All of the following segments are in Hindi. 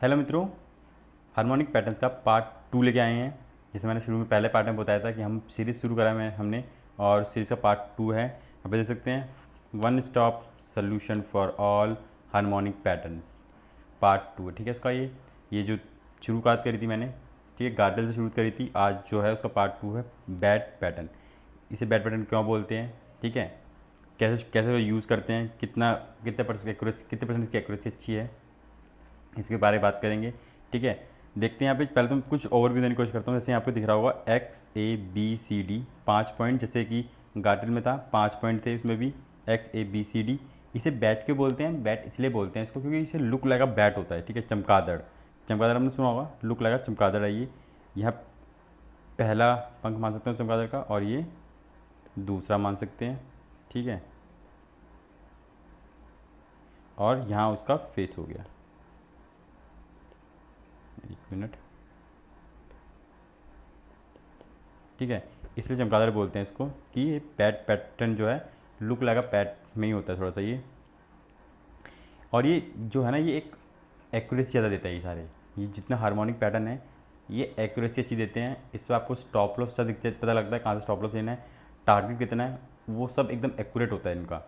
हेलो मित्रों, हार्मोनिक पैटर्न्स का पार्ट 2 लेके आए हैं। जैसे मैंने शुरू में पहले पार्ट में बताया था कि हम सीरीज़ शुरू करा है हमने, और सीरीज़ का पार्ट 2 है। यहाँ पे देख सकते हैं, one stop solution for all harmonic pattern, part 2 है। ठीक है, इसका ये जो शुरुआत करी थी मैंने, ठीक है, गार्डल से शुरू करी थी। आज जो है उसका पार्ट 2 है बैट पैटर्न। इसे बैट पैटर्न क्यों बोलते हैं, ठीक है, कैसे कैसे यूज़ करते हैं, कितने परसेंट की एक्यूरेसी अच्छी है, इसके बारे में बात करेंगे। ठीक है, देखते हैं यहाँ पे। पहले तो कुछ ओवरव्यू देने की कोशिश करता हूँ। जैसे यहाँ पे दिख रहा होगा XABCD 5 पॉइंट, जैसे कि गार्टल में था 5 पॉइंट थे, उसमें भी XABCD। इसे बैट क्यों बोलते हैं? बैट इसलिए बोलते हैं इसको क्योंकि इसे लुक लाइक अ बैट होता है। ठीक है, चमगादड़, चमगादड़ हमने सुना होगा, लुक लाइक अ चमगादड़ है ये। यहाँ पहला पंख मान सकते हैं चमगादड़ का, और ये दूसरा मान सकते हैं। ठीक है, और यहाँ उसका फेस हो गया। एक मिनट, ठीक है, इसलिए चमगादड़ बोलते हैं इसको कि ये पैट पैटर्न जो है लुक लाइक अ पैट में ही होता है थोड़ा सा ये। और ये जो है ना, ये एक एक्यूरेसी ज़्यादा देता है। ये सारे, ये जितना हार्मोनिक पैटर्न है, ये एक्यूरेसी अच्छी देते हैं। इस पर आपको स्टॉप लॉस पता लगता है, कहाँ से स्टॉप लॉस लेना है, टारगेट कितना है, वो सब एकदम एक्यूरेट होता है इनका।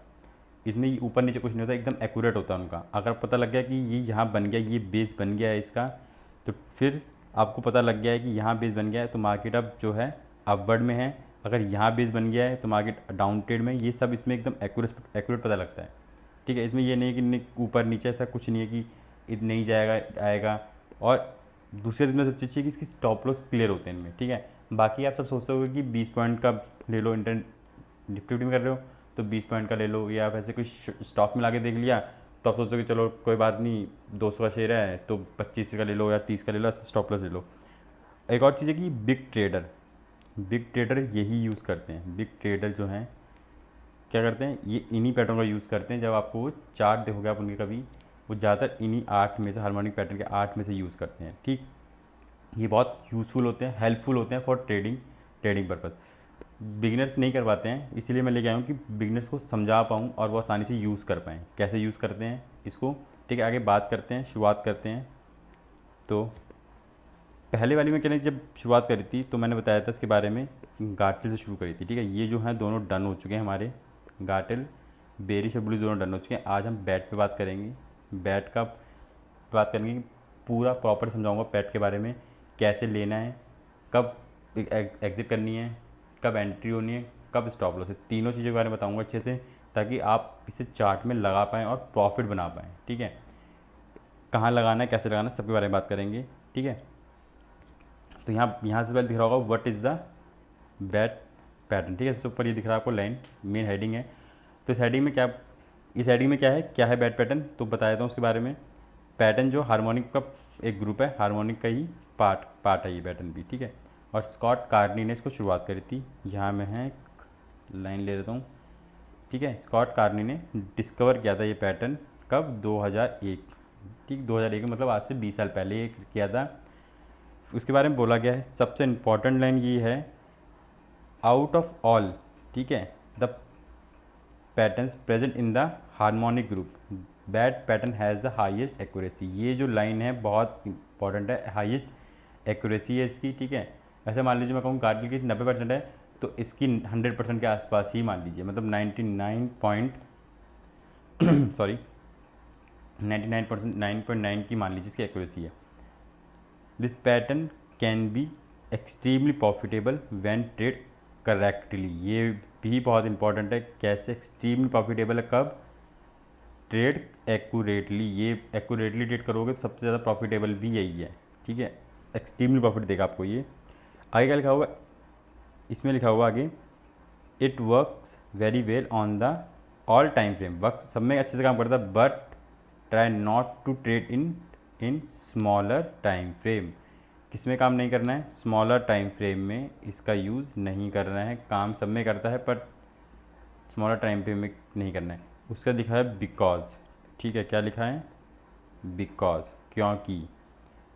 इसमें ये ऊपर नीचे कुछ नहीं होता, एकदम एक्यूरेट होता है उनका। अगर पता लग गया कि ये यहाँ बन गया, ये बेस बन गया है इसका, तो फिर आपको पता लग गया है कि यहाँ बेस बन गया है, तो मार्केट अब जो है अपवर्ड में है। अगर यहाँ बेस बन गया है तो मार्केट डाउन ट्रेड में। ये सब इसमें एकदम एक्यूरेट पता लगता है। ठीक है, इसमें ये नहीं कि ऊपर नीचे ऐसा कुछ नहीं है कि इतना नहीं जाएगा आएगा। और दूसरे दिन में सबसे अच्छी है कि इसकी स्टॉप लॉस क्लियर होते हैं इनमें। ठीक है, बाकी आप सब सोचते हो कि 20 पॉइंट का ले लो, इंटर निफ्टी में कर रहे हो तो 20 पॉइंट का ले लो, या वैसे कोई स्टॉक में ला के देख लिया तो आप सोचो कि चलो कोई बात नहीं, 200 का शेयर है तो 25 का ले लो या 30 का ले लो, स्टॉप लॉस ले लो। एक और चीज़ है कि बिग ट्रेडर यही यूज़ करते हैं। बिग ट्रेडर जो हैं क्या करते हैं, ये इन्हीं पैटर्न का यूज़ करते हैं। जब आपको वो चार्ट देखोगे आप उनके कभी, वो ज़्यादातर इन्हीं 8 में से, हार्मोनिक पैटर्न के 8 में से यूज़ करते हैं। ठीक, ये बहुत यूज़फुल होते हैं, हेल्पफुल होते हैं फॉर ट्रेडिंग पर्पज़। बिगिनर्स नहीं कर पाते हैं, इसीलिए मैं लेके आया हूँ कि बिगिनर्स को समझा पाऊँ और वो आसानी से यूज़ कर पाएँ, कैसे यूज़ करते हैं इसको। ठीक है, आगे बात करते हैं, शुरुआत करते हैं। तो पहले वाली में क्या, जब शुरुआत करी थी तो मैंने बताया था इसके बारे में, गार्टल से शुरू करी थी। ठीक है, ये जो है दोनों डन हो चुके हैं हमारे, गार्टल, बेरिश और बुलिश दोनों डन हो चुके हैं। आज हम बैट पे बात करेंगे, बैट का बात करेंगे, पूरा प्रॉपर समझाऊंगा बैट के बारे में, कैसे लेना है, कब एग्जिट करनी है, कब एंट्री होनी है, कब स्टॉप लॉस है। तीनों चीज़ों के बारे में बताऊंगा अच्छे से, ताकि आप इसे चार्ट में लगा पाएँ और प्रॉफिट बना पाएँ। ठीक है, कहाँ लगाना है, कैसे लगाना है, सबके बारे में बात करेंगे। ठीक है, तो यहाँ से पहले दिख रहा होगा what is the bat pattern. ठीक है, सबसे ऊपर ये दिख रहा है आपको लाइन, मेन हेडिंग है। तो इस हेडिंग में क्या है बैट पैटर्न, तो बता देता हूँ उसके बारे में। पैटर्न जो हार्मोनिक का एक ग्रुप है, हार्मोनिक का ही पार्ट है ये पैटर्न भी। ठीक है, और स्कॉट कार्नी ने इसको शुरुआत करी थी। यहाँ में है, लाइन ले लेता हूँ। ठीक है, स्कॉट कार्नी ने डिस्कवर किया था ये पैटर्न कब, 2001। ठीक, 2001 मतलब आज से 20 साल पहले ये किया था। उसके बारे में बोला गया है, सबसे इम्पॉर्टेंट लाइन ये है, आउट ऑफ ऑल, ठीक है, the patterns present in the harmonic group, bat pattern has the highest accuracy. ये जो लाइन है बहुत इंपॉर्टेंट है, हाईएस्ट एक्यूरेसी है इसकी। ठीक है, ऐसे मान लीजिए मैं कहूँ गार्टल की 90% है, तो इसकी 100% के आसपास ही मान लीजिए, मतलब 99.9 की मान लीजिए इसकी एक्यूरेसी है। This pattern can be extremely profitable when trade correctly. ये भी बहुत इंपॉर्टेंट है, कैसे एक्सट्रीमली प्रॉफिटेबल है, कब, ट्रेड एक्यूरेटली। ये एक्यूरेटली ट्रेड करोगे तो सबसे ज़्यादा प्रॉफिटेबल भी यही है। ठीक है, एक्सट्रीमली प्रॉफिट देगा आपको ये। आगे क्या लिखा हुआ, इसमें लिखा हुआ आगे, it works very well on the all time frame. Work सब में अच्छे से काम करता है, but try not to trade in smaller time frame. किस में काम नहीं करना है, स्मॉलर टाइम फ्रेम में इसका यूज़ नहीं करना है। काम सब में करता है पर स्मॉलर टाइम फ्रेम में नहीं करना है। उसका लिखा है बिकॉज। ठीक है, क्या लिखा है, बिकॉज, क्योंकि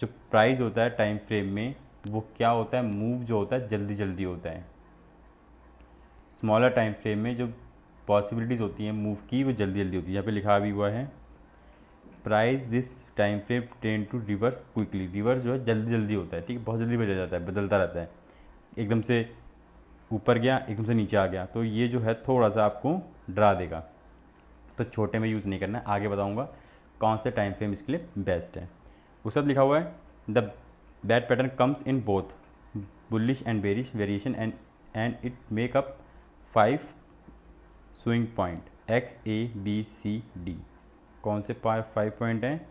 जो प्राइस होता है टाइम फ्रेम में वो क्या होता है, मूव जो होता है जल्दी जल्दी होता है। स्मॉलर टाइम फ्रेम में जो पॉसिबिलिटीज़ होती हैं मूव की वो जल्दी जल्दी होती है। यहाँ पे लिखा भी हुआ है, price this time frame tend to reverse quickly. Reverse जो है जल्दी जल्दी होता है, ठीक है, बहुत जल्दी बदल जाता है, बदलता रहता है, एकदम से ऊपर गया एकदम से नीचे आ गया, तो ये जो है थोड़ा सा आपको डरा देगा, तो छोटे में यूज़ नहीं करना है। आगे बताऊंगा कौन से टाइम फ्रेम इसके लिए बेस्ट है। उसके बाद लिखा हुआ है the bat pattern comes in both bullish and bearish variation and it make up 5 swing point X A B C D. कौन से 5 पॉइंट हैं?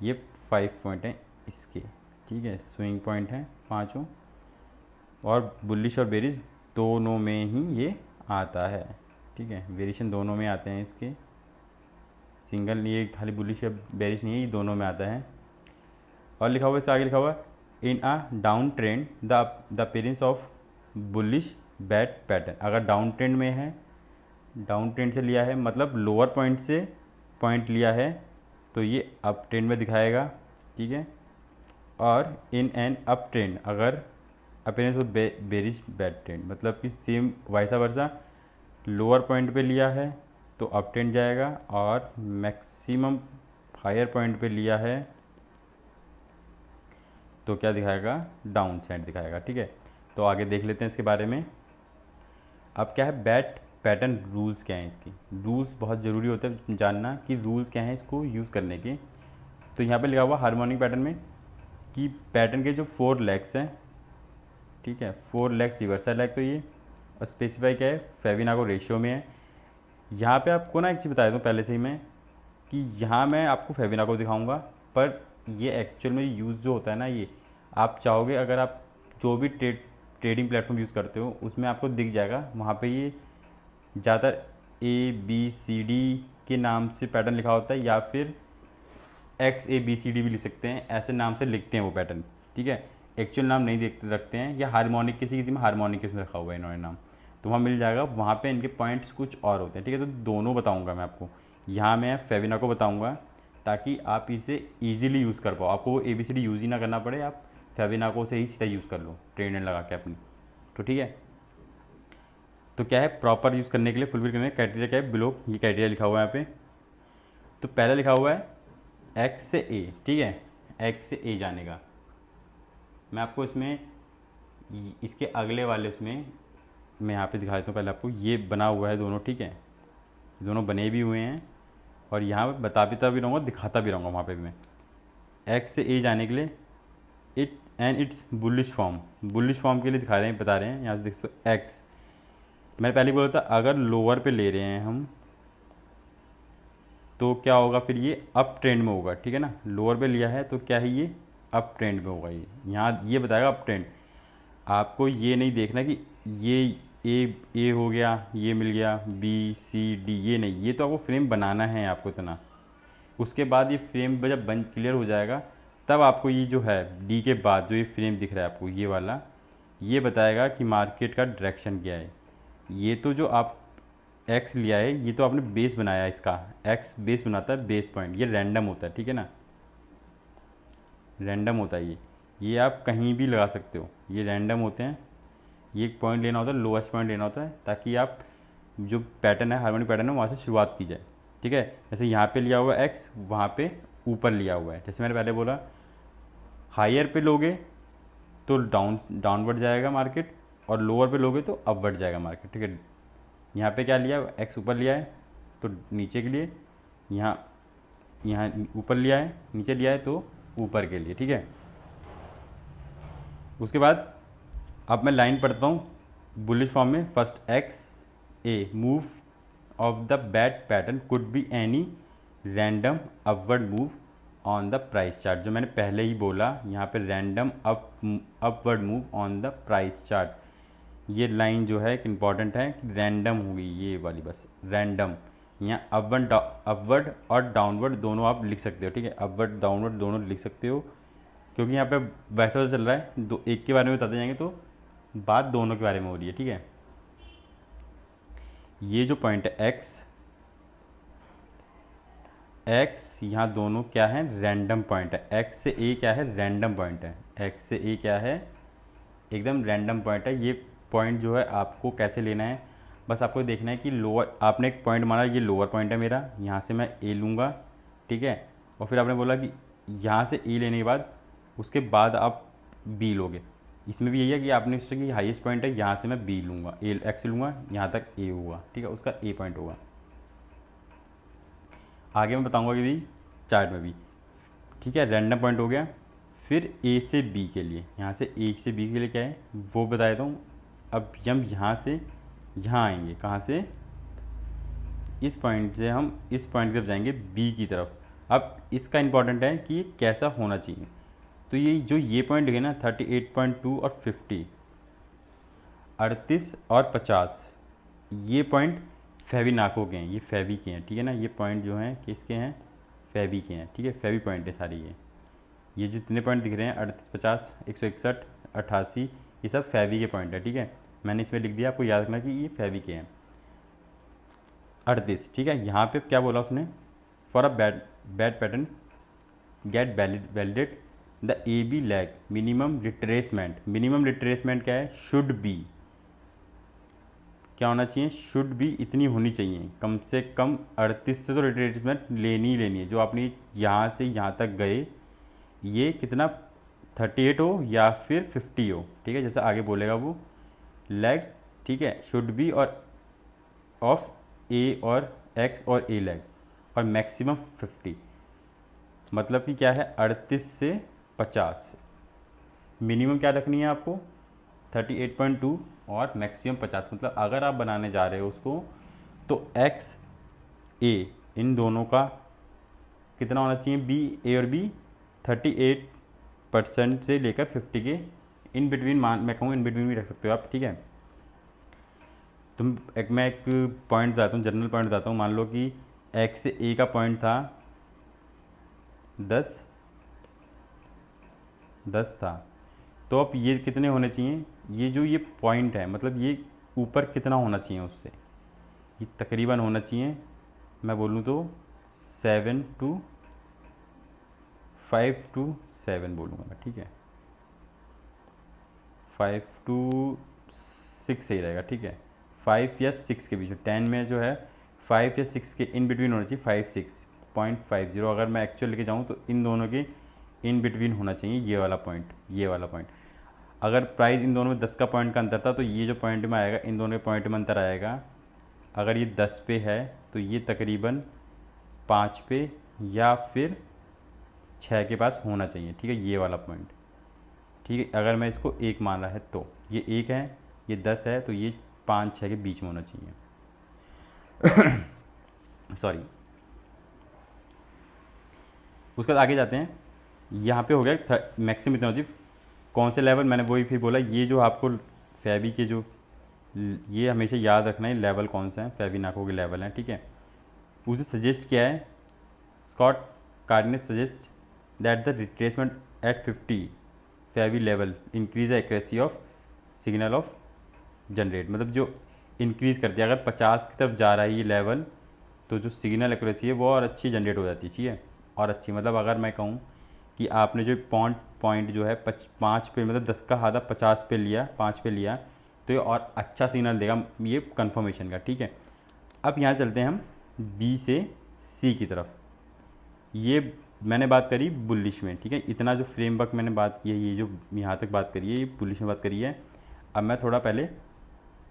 ये 5 पॉइंट हैं इसके, ठीक है, स्विंग पॉइंट हैं पाँचों, और बुलिश और बेरिश दोनों में ही ये आता है, ठीक है, वेरिएशन दोनों में आते हैं इसके, सिंगल ये खाली बुलिश या बेरिश नहीं है, ये दोनों में आता है। और लिखा हुआ है, इससे आगे लिखा हुआ है in a down trend the appearance of bullish bat pattern. अगर डाउन ट्रेंड में है, डाउन ट्रेंड से लिया है मतलब लोअर पॉइंट से पॉइंट लिया है, तो ये अप ट्रेंड में दिखाएगा, ठीक है। और इन एन अप ट्रेंड अगर appearance of bearish bat trend मतलब कि सेम वाइसा वर्सा लोअर पॉइंट पे लिया है तो अप ट्रेंड जाएगा, और मैक्सिमम हायर पॉइंट पे लिया है तो क्या दिखाएगा? डाउन साइड दिखाएगा, ठीक है। तो आगे देख लेते हैं इसके बारे में। अब क्या है बैट पैटर्न रूल्स क्या हैं इसकी? रूल्स बहुत ज़रूरी होता है जानना कि रूल्स क्या हैं इसको यूज़ करने के। तो यहाँ पे लिखा हुआ हार्मोनिक पैटर्न में कि पैटर्न के जो 4 लेग्स हैं, ठीक है, 4 लेग्स रिवर्सल लेग तो ये, और स्पेसिफाई क्या है? फेविनाको रेशियो में है। यहाँ पे आपको ना एक चीज़ बता दूँ पहले से ही मैं कि यहाँ मैं आपको फेविनाको दिखाऊंगा, पर ये एक्चुअल में यूज़ जो होता है ना, ये आप चाहोगे अगर आप जो भी ट्रेडिंग प्लेटफॉर्म यूज़ करते हो उसमें आपको दिख जाएगा, वहाँ पे ये ज़्यादातर ABCD के नाम से पैटर्न लिखा होता है, या फिर XABCD भी लिख सकते हैं, ऐसे नाम से लिखते हैं वो पैटर्न, ठीक है, एक्चुअल नाम नहीं देखते रखते हैं, या हार्मोनिक किसी किसी में हार्मोनिक किसमें रखा हुआ है इन्होंने नाम, तो वहाँ मिल जाएगा, वहाँ पे इनके पॉइंट्स कुछ और होते हैं, ठीक है। तो दोनों बताऊँगा मैं आपको, यहाँ मैं फेविनाको बताऊँगा ताकि आप इसे ईजिली यूज़ कर पाओ, आपको वो ABCD यूज़ ही ना करना पड़े, आप फेविनाको से ही सीधा यूज़ कर लो ट्रेंड लगा के अपनी, तो ठीक है। तो क्या है प्रॉपर यूज़ करने के लिए फुलफिल करने का क्राइटेरिया क्या है? बिलो ये क्राइटेरिया लिखा हुआ है यहाँ पे। तो पहला लिखा हुआ है X से A, ठीक है, X से A जाने का। मैं आपको इसमें इसके अगले वाले उसमें मैं यहाँ पे दिखा देता हूँ। पहले आपको ये बना हुआ है दोनों, ठीक है, दोनों बने भी हुए हैं, और यहाँ पे बताता भी रहूँगा, दिखाता भी रहूँगा वहाँ पे भी मैं। X से A जाने के लिए it and it's bullish form के लिए दिखा रहे हैं, बता रहे हैं, यहाँ से देख सकते हो X। मैंने पहले बोला था अगर लोअर पे ले रहे हैं हम तो क्या होगा, फिर ये अप ट्रेंड में होगा, ठीक है ना। लोअर पे लिया है तो क्या है, ये अप ट्रेंड में होगा, ये यहाँ ये बताएगा अप ट्रेंड। आपको ये नहीं देखना कि ये ए हो गया, ये मिल गया, BCD, ये नहीं, ये तो आपको फ्रेम बनाना है आपको इतना। उसके बाद ये फ्रेम जब बन क्लियर हो जाएगा तब आपको ये जो है D के बाद जो ये फ्रेम दिख रहा है आपको ये वाला, ये बताएगा कि मार्केट का डायरेक्शन क्या है। ये तो जो आप X लिया है ये तो आपने बेस बनाया है, इसका X बेस बनाता है, बेस पॉइंट, ये रैंडम होता है, ठीक है ना, रैंडम होता है ये आप कहीं भी लगा सकते हो, ये रैंडम होते हैं। ये एक पॉइंट लेना होता है, लोएस्ट पॉइंट लेना होता है, ताकि आप जो पैटर्न है हार्मोनिक पैटर्न है वहाँ से शुरुआत की जाए, ठीक है। जैसे यहाँ पे लिया हुआ है X, वहाँ पे ऊपर लिया हुआ है, जैसे मैंने पहले बोला हायर पे लोगे तो डाउनवर्ड जाएगा मार्केट, और लोअर पे लोगे तो अपवर्ड जाएगा मार्केट, ठीक है। यहाँ पे क्या लिया है, X ऊपर लिया है तो नीचे के लिए, यहाँ ऊपर लिया है, नीचे लिया है तो ऊपर के लिए, ठीक है। उसके बाद अब मैं लाइन पढ़ता हूँ बुलिश फॉर्म में। First XA move of the bat pattern could be any random upward move on the price chart. जो मैंने पहले ही बोला यहाँ पे random upward move on the price chart, ये लाइन जो है एक इम्पॉर्टेंट है, रैंडम होगी ये वाली, बस रैंडम। यहाँ अपवर्ड और डाउनवर्ड दोनों आप लिख सकते हो, ठीक है, अपवर्ड डाउनवर्ड दोनों लिख सकते हो, क्योंकि यहाँ पे वैसा वैसा चल रहा है, दो एक के बारे में बताते जाएंगे तो बात दोनों के बारे में हो रही है, ठीक है। ये जो पॉइंट है X यहाँ दोनों क्या है, रैंडम पॉइंट है। X से A क्या है, रैंडम पॉइंट है। X से A क्या है, एकदम रैंडम पॉइंट है। ये पॉइंट जो है आपको कैसे लेना है, बस आपको देखना है कि लोअर, आपने एक पॉइंट माना ये लोअर पॉइंट है मेरा, यहाँ से मैं A लूँगा, ठीक है, और फिर आपने बोला कि यहाँ से ए लेने के बाद उसके बाद आप बी लोगे। इसमें भी यही है कि आपने सोचा कि हाईएस्ट पॉइंट है, यहाँ से मैं बी लूँगा, ए एक्स लूँगा, यहाँ तक ए होगा, ठीक है, उसका ए पॉइंट होगा। आगे मैं बताऊँगा कि भी चार्ट में भी, ठीक है, रैंडम पॉइंट हो गया। फिर ए से बी के लिए, यहाँ से ए से बी के लिए क्या है वो बता देता हूँ। अब हम यहाँ से यहाँ आएंगे, कहाँ से, इस पॉइंट से हम इस पॉइंट की तरफ जाएंगे बी की तरफ। अब इसका इंपॉर्टेंट है कि ये कैसा होना चाहिए। तो ये जो ये पॉइंट है ना 38.2 और 50, 38 और 50, ये पॉइंट फेविनाको के हैं, ये फेवी के हैं, ठीक है ना। ये पॉइंट जो हैं किसके हैं, फेवी के हैं, ठीक है, फेवी पॉइंट है सारी। ये जो जितने पॉइंट दिख रहे हैं 38, 50, 161, 88, ये सब फेवी के पॉइंट है, ठीक है। मैंने इसमें लिख दिया, आपको याद रखना कि ये फेवी के हैं। 38, ठीक है। यहाँ पे क्या बोला उसने, for a bat pattern get validate the A B leg minimum retracement. Minimum retracement क्या है, शुड बी, क्या होना चाहिए, शुड बी इतनी होनी चाहिए, कम से कम 38 से तो रिट्रेसमेंट लेनी ही लेनी है। जो आपने यहाँ से यहाँ तक गए, ये कितना 38 हो या फिर 50 हो, ठीक है, जैसे आगे बोलेगा वो लैग, ठीक है, शुड बी और ऑफ ए और एक्स और ए लैग, और मैक्सिमम 50, मतलब कि क्या है 38 से 50। मिनिमम क्या रखनी है आपको 38.2 और मैक्सिमम 50। मतलब अगर आप बनाने जा रहे हो उसको तो एक्स ए इन दोनों का कितना होना चाहिए, बी ए और बी 38% से लेकर 50 के इन बिटवीन, मान मैं कहूँ इन बिटवीन भी रख सकते हो आप, ठीक है। मैं एक पॉइंट बताता हूँ, जनरल पॉइंट बताता हूँ। मान लो कि एक्स से ए का पॉइंट था 10 था, तो अब ये कितने होने चाहिए, ये जो ये पॉइंट है मतलब ये ऊपर कितना होना चाहिए उससे, ये तकरीबन होना चाहिए, मैं बोलूँ तो 5 to 7 बोलूँगा मैं, ठीक है, 5 to 6 सही रहेगा, ठीक है, 5 या 6 के बीच में, 10 में जो है 5 या 6 के इन बिटवीन होना चाहिए, 56.50। अगर मैं एक्चुअल लेके जाऊँ तो इन दोनों के इन बिटवीन होना चाहिए ये वाला पॉइंट, ये वाला पॉइंट। अगर प्राइस इन दोनों में 10 का पॉइंट का अंतर था तो ये जो पॉइंट में आएगा इन दोनों के पॉइंट में अंतर आएगा। अगर ये 10 पे है तो ये तकरीबन 5 पे या फिर 6 के पास होना चाहिए, ठीक है, ये वाला पॉइंट, ठीक है। अगर मैं इसको 1 मान रहा है तो ये 1 है, ये 10 है, तो ये 5-6 के बीच में होना चाहिए। सॉरी, उसके बाद आगे जाते हैं। यहाँ पे हो गया मैक्सिमम इतना चाहिए, कौन से लेवल, मैंने वही फिर बोला, ये जो आपको फेवी के जो, ये हमेशा याद रखना है लेवल कौन सा है, फेविनाको के लेवल हैं, ठीक है। उसे सजेस्ट किया है, Scott Cardenas suggest that the retracement at 50 Fibo level increase accuracy of signal of generate. मतलब जो इंक्रीज़ करती है, अगर 50 की तरफ जा रहा है ये लेवल तो जो सिग्नल एक्यूरेसी है वो और अच्छी जनरेट हो जाती है, ठीक है, और अच्छी। मतलब अगर मैं कहूँ कि आपने जो पॉइंट जो है 5 पे, मतलब 10 का आधा 50 पे लिया, 5 पे लिया, तो ये और अच्छा सिग्नल देगा ये कंफर्मेशन का, ठीक है। अब यहाँ चलते हैं हम बी से सी की तरफ। ये मैंने बात करी बुलिश में, ठीक है, इतना जो फ्रेमवर्क मैंने बात की है, ये जो यहाँ तक बात करी है ये बुलिश में बात करी है। अब मैं थोड़ा पहले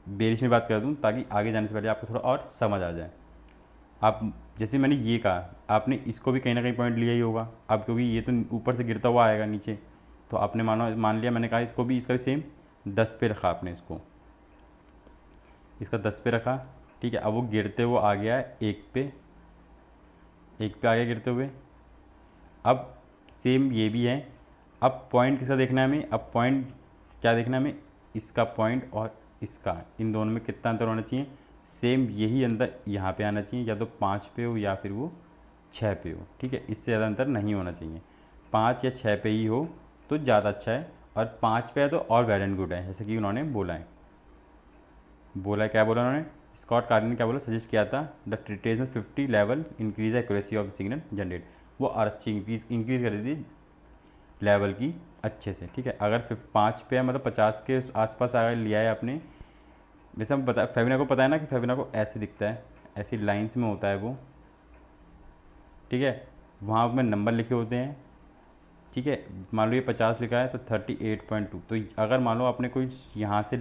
बेरिश में बात कर दूँ ताकि आगे जाने से पहले आपको थोड़ा और समझ आ जाए। आप जैसे मैंने ये कहा, आपने इसको भी कहीं ना कहीं पॉइंट लिया ही होगा। अब क्योंकि ये तो ऊपर से गिरता हुआ आएगा नीचे, तो आपने मान लिया, मैंने कहा इसको भी, इसका भी सेम 10 पे रखा आपने, इसका 10 पे रखा, ठीक है। अब वो गिरते हुए आ गया है 1 पे आ गया गिरते हुए। अब सेम ये भी है। अब पॉइंट किसका देखना है हमें, अब पॉइंट क्या देखना है हमें, इसका पॉइंट और इसका, इन दोनों में कितना अंतर होना चाहिए, सेम यही अंतर यहाँ पे आना चाहिए, या तो 5 पे हो या फिर वो 6 पे हो, ठीक है, इससे ज़्यादा अंतर नहीं होना चाहिए। 5 या 6 पे ही हो तो ज़्यादा अच्छा है, और 5 पे है तो और वेल एंड गुड है, जैसे कि उन्होंने बोला है। क्या बोला उन्होंने, स्कॉट कार्डिनस ने क्या बोला, सजेस्ट किया था the ट्रीटेज 50 level increase accuracy of the signal generate, वो और अच्छी इंक्रीज कर दी थी लेवल की अच्छे से, ठीक है। अगर 5 पे है मतलब 50 के आसपास अगर लिया है आपने, जैसे हम बता, फेविनाको पता है ना कि फेविनाको ऐसे दिखता है, ऐसी लाइंस में होता है वो, ठीक है, वहाँ में नंबर लिखे होते हैं, ठीक है। मान लो ये 50 लिखा है तो 38.2, तो अगर मान लो आपने कोई यहाँ से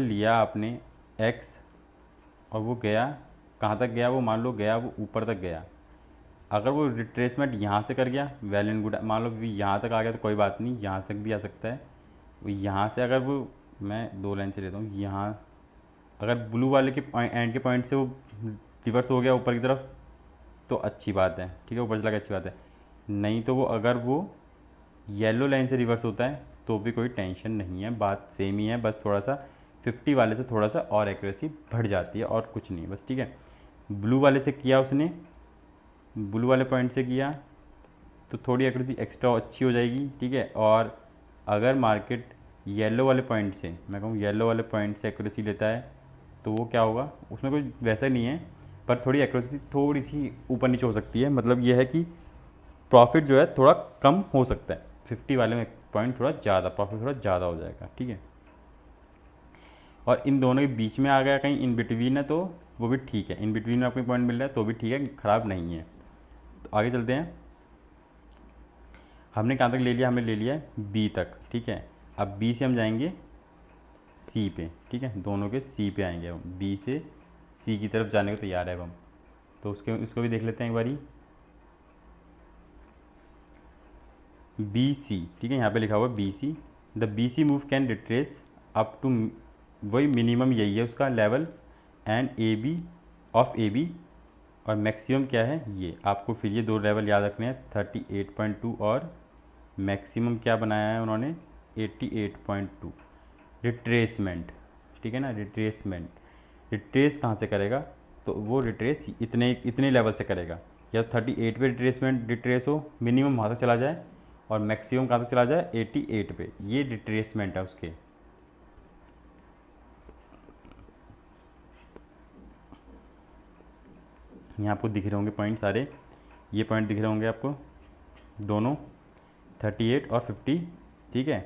लिया आपने x, और वो गया कहाँ तक गया, वो मान लो गया वो ऊपर तक गया। अगर वो रिट्रेसमेंट यहाँ से कर गया, वेल एंड गुड। मान लो भी यहाँ तक आ गया तो कोई बात नहीं, यहाँ तक भी आ सकता है। वो यहाँ से अगर वो, मैं 2 लाइन से लेता हूँ, यहाँ अगर ब्लू वाले के एंड के पॉइंट से वो रिवर्स हो गया ऊपर की तरफ तो अच्छी बात है, ठीक है, ऊपर चला गया अच्छी बात है। नहीं तो वो अगर वो येलो लाइन से रिवर्स होता है तो भी कोई टेंशन नहीं है, बात सेम ही है, बस थोड़ा सा 50 वाले से थोड़ा सा और एक्यूरेसी बढ़ जाती है और कुछ नहीं, बस, ठीक है। ब्लू वाले से किया उसने, ब्लू वाले पॉइंट से किया तो थोड़ी एक्यूरेसी एक्स्ट्रा अच्छी हो जाएगी, ठीक है। और अगर मार्केट येलो वाले पॉइंट से, मैं कहूँ येलो वाले पॉइंट से एक्यूरेसी लेता है तो वो क्या होगा, उसमें कोई वैसा नहीं है, पर थोड़ी एक्यूरेसी थोड़ी सी ऊपर नीचे हो सकती है। मतलब ये है कि प्रॉफिट जो है थोड़ा कम हो सकता है, 50 वाले में पॉइंट थोड़ा ज़्यादा, प्रॉफिट थोड़ा ज़्यादा हो जाएगा, ठीक है। और इन दोनों के बीच में आ गया कहीं इन बिटवीन है तो वो भी ठीक है, इन बिटवीन में आपको पॉइंट मिल रहा है तो भी ठीक है, ख़राब नहीं है। तो आगे चलते हैं। हमने कहाँ तक ले लिया, हमने ले लिया बी तक, ठीक है। अब बी से हम जाएंगे सी पे, ठीक है, दोनों के सी पे आएंगे हम, बी से सी की तरफ जाने को तैयार है अब हम। तो उसको भी देख लेते हैं एक बारी। बी सी, ठीक है, यहाँ पे लिखा हुआ B C. The B C move can retrace up to, वही मिनिमम यही है उसका level, and A B of A B, और मैक्सिमम क्या है ये, आपको फिर ये 2 लेवल याद रखने हैं, 38.2 और मैक्सिमम क्या बनाया है उन्होंने 88.2। रिट्रेसमेंट, ठीक है ना, रिट्रेस कहाँ से करेगा, तो वो रिट्रेस इतने लेवल से करेगा, या 38 पे रिट्रेस हो, मिनिमम वहाँ तक चला जाए, और मैक्सिमम कहाँ तक चला जाए 88 पे, ये रिट्रेसमेंट है उसके। यहाँ आपको दिख रहे होंगे पॉइंट सारे, ये पॉइंट दिख रहे होंगे आपको दोनों 38 और 50, ठीक है।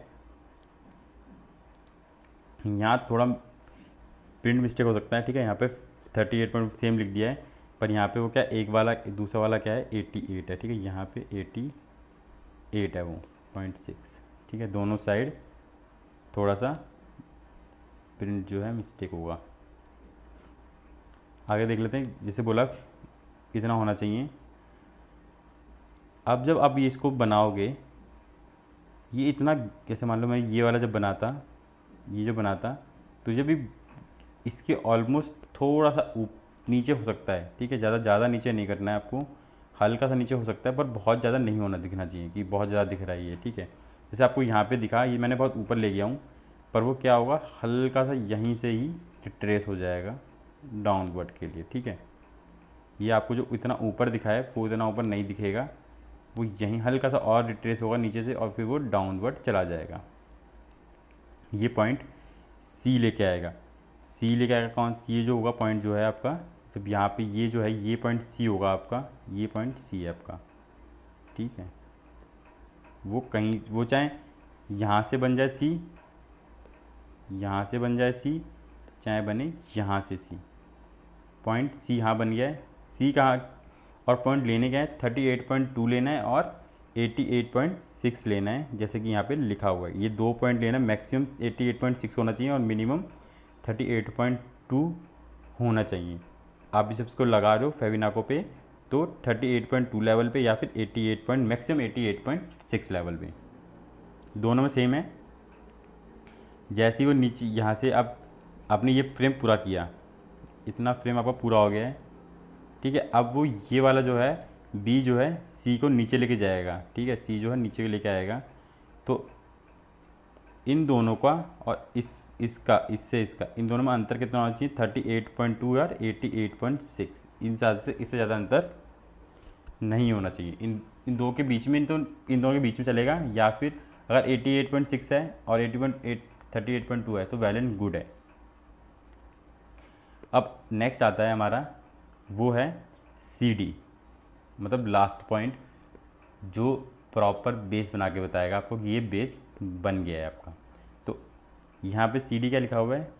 यहाँ थोड़ा प्रिंट मिस्टेक हो सकता है, ठीक है, यहाँ पे 38 पॉइंट सेम लिख दिया है, पर यहाँ पे वो क्या एक वाला दूसरा वाला क्या है 88 है, ठीक है, यहाँ पे 88 है वो 0.6, ठीक है। दोनों साइड थोड़ा सा प्रिंट जो है मिस्टेक होगा। आगे देख लेते हैं, जैसे बोला इतना होना चाहिए। अब जब आप ये इसको बनाओगे, ये इतना, कैसे मान लो मैं ये वाला जब बनाता, ये जो बनाता, तो जब भी इसके ऑलमोस्ट थोड़ा सा नीचे हो सकता है, ठीक है, ज़्यादा नीचे नहीं करना है आपको, हल्का सा नीचे हो सकता है, पर बहुत ज़्यादा नहीं होना दिखना चाहिए कि बहुत ज़्यादा दिख रहा है ये, ठीक है। जैसे आपको यहाँ पे दिखा, ये मैंने बहुत ऊपर ले गया हूँ, पर वो क्या होगा, हल्का सा यहीं से ही ट्रेस हो जाएगा डाउनवर्ड के लिए, ठीक है। ये आपको जो इतना ऊपर दिखा है वो इतना ऊपर नहीं दिखेगा, वो यहीं हल्का सा और रिट्रेस होगा नीचे से, और फिर वो डाउनवर्ड चला जाएगा। ये पॉइंट सी लेके आएगा, सी लेके आएगा कौन, ये जो होगा पॉइंट जो है आपका, जब यहाँ पे ये जो है ये पॉइंट सी होगा आपका, ये पॉइंट सी है आपका, ठीक है। वो कहीं, वो चाहे यहाँ से बन जाए सी, यहाँ से बन जाए सी, चाहे बने यहाँ से सी, पॉइंट सी यहाँ बन गया है, सी कहाँ, और पॉइंट लेने का है 38.2 लेना है और 88.6 लेना है, जैसे कि यहाँ पे लिखा हुआ है। ये 2 पॉइंट लेना है, मैक्सिमम 88.6 होना चाहिए और मिनिमम 38.2 होना चाहिए। आप इस इसको लगा रहे हो फेविनाको पे तो 38.2 लेवल पे, या फिर 88 मैक्सिमम 88.6 लेवल पे, दोनों में सेम है। जैसे ही वो नीचे यहाँ से, अब आपने ये फ्रेम पूरा किया, इतना फ्रेम आपका पूरा हो गया है, ठीक है। अब वो ये वाला जो है बी जो है सी को नीचे लेके जाएगा, ठीक है, सी जो है नीचे लेके आएगा, तो इन दोनों का और इसका इसका इन दोनों में अंतर कितना होना चाहिए 38.2 और 88.6, इससे ज़्यादा अंतर नहीं होना चाहिए इन दो के बीच में, तो इन दोनों के बीच में चलेगा, या फिर अगर 88.6 है और 38.2 है तो वेल एंड गुड है। अब नेक्स्ट आता है हमारा, वो है सी डी, मतलब लास्ट पॉइंट जो प्रॉपर बेस बना के बताएगा आपको कि ये बेस बन गया है आपका। तो यहाँ पे सी डी क्या लिखा हुआ है,